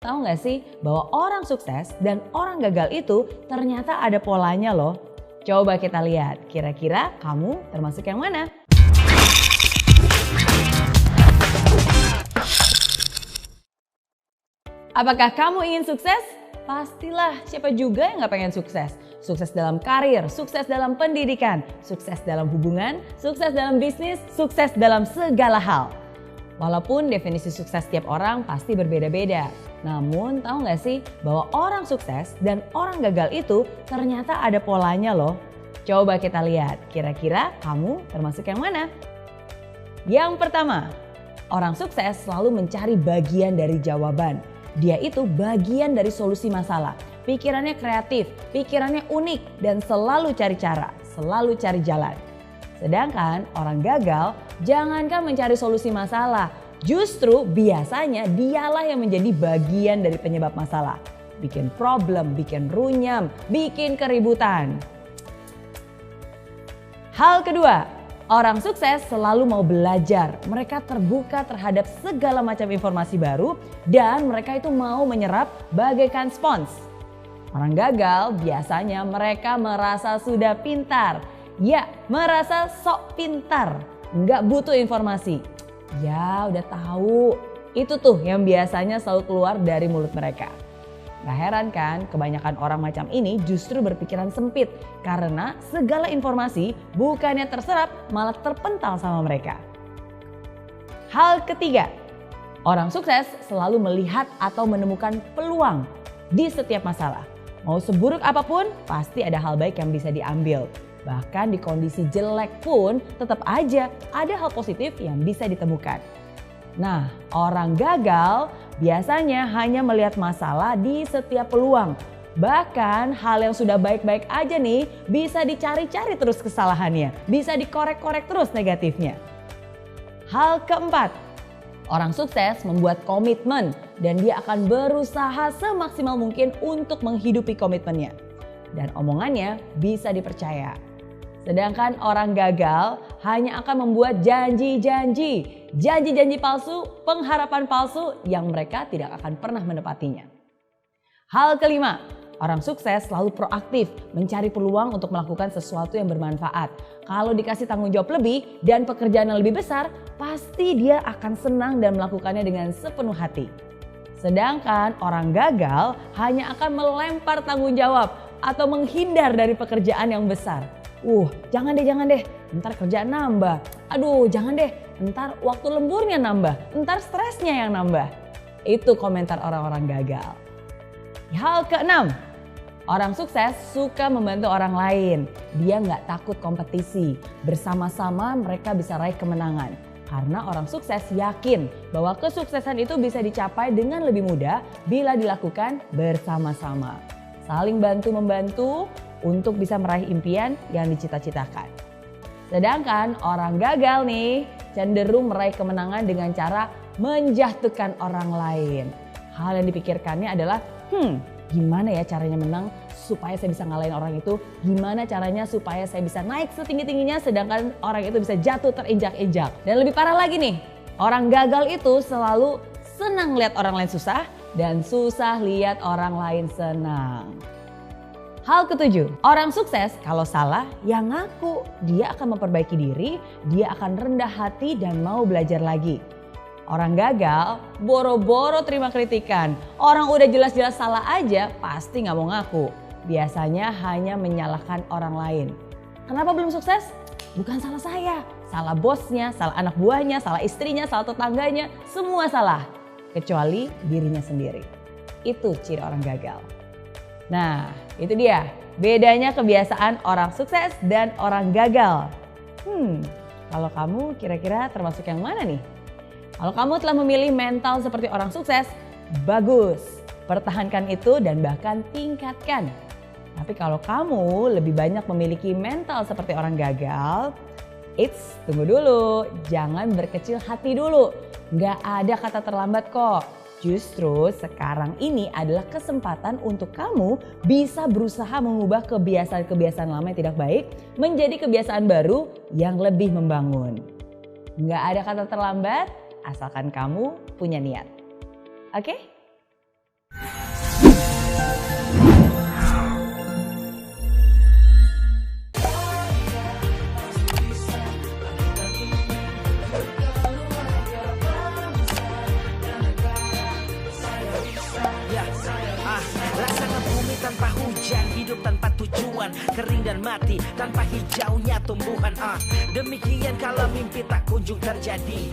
Tahu nggak sih bahwa orang sukses dan orang gagal itu ternyata ada polanya loh. Coba kita lihat, kira-kira kamu termasuk yang mana? Apakah kamu ingin sukses? Pastilah, siapa juga yang gak pengen sukses? Sukses dalam karir, sukses dalam pendidikan, sukses dalam hubungan, sukses dalam bisnis, sukses dalam segala hal. Walaupun definisi sukses setiap orang pasti berbeda-beda. Namun tahu gak sih bahwa orang sukses dan orang gagal itu ternyata ada polanya loh. Coba kita lihat, kira-kira kamu termasuk yang mana? Yang pertama, orang sukses selalu mencari bagian dari jawaban. Dia itu bagian dari solusi masalah. Pikirannya kreatif, pikirannya unik dan selalu cari cara, selalu cari jalan. Sedangkan orang gagal jangankan mencari solusi masalah, justru biasanya dialah yang menjadi bagian dari penyebab masalah. Bikin problem, bikin runyam, bikin keributan. Hal kedua, orang sukses selalu mau belajar. Mereka terbuka terhadap segala macam informasi baru dan mereka itu mau menyerap bagaikan spons. Orang gagal biasanya mereka merasa sudah pintar. Ya, merasa sok pintar, nggak butuh informasi. Ya udah tahu, itu tuh yang biasanya selalu keluar dari mulut mereka. Gak heran kan kebanyakan orang macam ini justru berpikiran sempit karena segala informasi bukannya terserap malah terpental sama mereka. Hal ketiga, orang sukses selalu melihat atau menemukan peluang di setiap masalah. Mau seburuk apapun pasti ada hal baik yang bisa diambil. Bahkan di kondisi jelek pun tetap aja ada hal positif yang bisa ditemukan. Nah, orang gagal biasanya hanya melihat masalah di setiap peluang. Bahkan hal yang sudah baik-baik aja nih bisa dicari-cari terus kesalahannya. Bisa dikorek-korek terus negatifnya. Hal keempat, orang sukses membuat komitmen dan dia akan berusaha semaksimal mungkin untuk menghidupi komitmennya. Dan omongannya bisa dipercaya. Sedangkan orang gagal hanya akan membuat janji-janji palsu, pengharapan palsu yang mereka tidak akan pernah menepatinya. Hal kelima, orang sukses selalu proaktif mencari peluang untuk melakukan sesuatu yang bermanfaat. Kalau dikasih tanggung jawab lebih dan pekerjaan yang lebih besar, pasti dia akan senang dan melakukannya dengan sepenuh hati. Sedangkan orang gagal hanya akan melempar tanggung jawab atau menghindar dari pekerjaan yang besar. Jangan deh, ntar kerjaan nambah. Aduh, jangan deh, ntar waktu lemburnya nambah, ntar stresnya yang nambah. Itu komentar orang-orang gagal. Hal keenam, orang sukses suka membantu orang lain. Dia nggak takut kompetisi. Bersama-sama mereka bisa raih kemenangan. Karena orang sukses yakin bahwa kesuksesan itu bisa dicapai dengan lebih mudah bila dilakukan bersama-sama. Saling bantu-membantu untuk bisa meraih impian yang dicita-citakan. Sedangkan orang gagal nih cenderung meraih kemenangan dengan cara menjatuhkan orang lain. Hal yang dipikirkannya adalah, gimana ya caranya menang supaya saya bisa ngalahin orang itu? Gimana caranya supaya saya bisa naik setinggi-tingginya sedangkan orang itu bisa jatuh terinjak-injak? Dan lebih parah lagi nih, orang gagal itu selalu senang lihat orang lain susah dan susah lihat orang lain senang. Hal ketujuh, orang sukses kalau salah ya ngaku. Dia akan memperbaiki diri, dia akan rendah hati dan mau belajar lagi. Orang gagal boro-boro terima kritikan. Orang udah jelas-jelas salah aja pasti gak mau ngaku. Biasanya hanya menyalahkan orang lain. Kenapa belum sukses? Bukan salah saya. Salah bosnya, salah anak buahnya, salah istrinya, salah tetangganya. Semua salah. Kecuali dirinya sendiri. Itu ciri orang gagal. Nah, itu dia bedanya kebiasaan orang sukses dan orang gagal. Kalau kamu kira-kira termasuk yang mana nih? Kalau kamu telah memilih mental seperti orang sukses, bagus. Pertahankan itu dan bahkan tingkatkan. Tapi kalau kamu lebih banyak memiliki mental seperti orang gagal, tunggu dulu. Jangan berkecil hati dulu. Nggak ada kata terlambat kok. Justru sekarang ini adalah kesempatan untuk kamu bisa berusaha mengubah kebiasaan-kebiasaan lama yang tidak baik menjadi kebiasaan baru yang lebih membangun. Nggak ada kata terlambat asalkan kamu punya niat. Oke? tanpa hujan, hidup tanpa tujuan, kering dan mati tanpa hijaunya tumbuhan. Demikian kalau mimpi tak kunjung terjadi,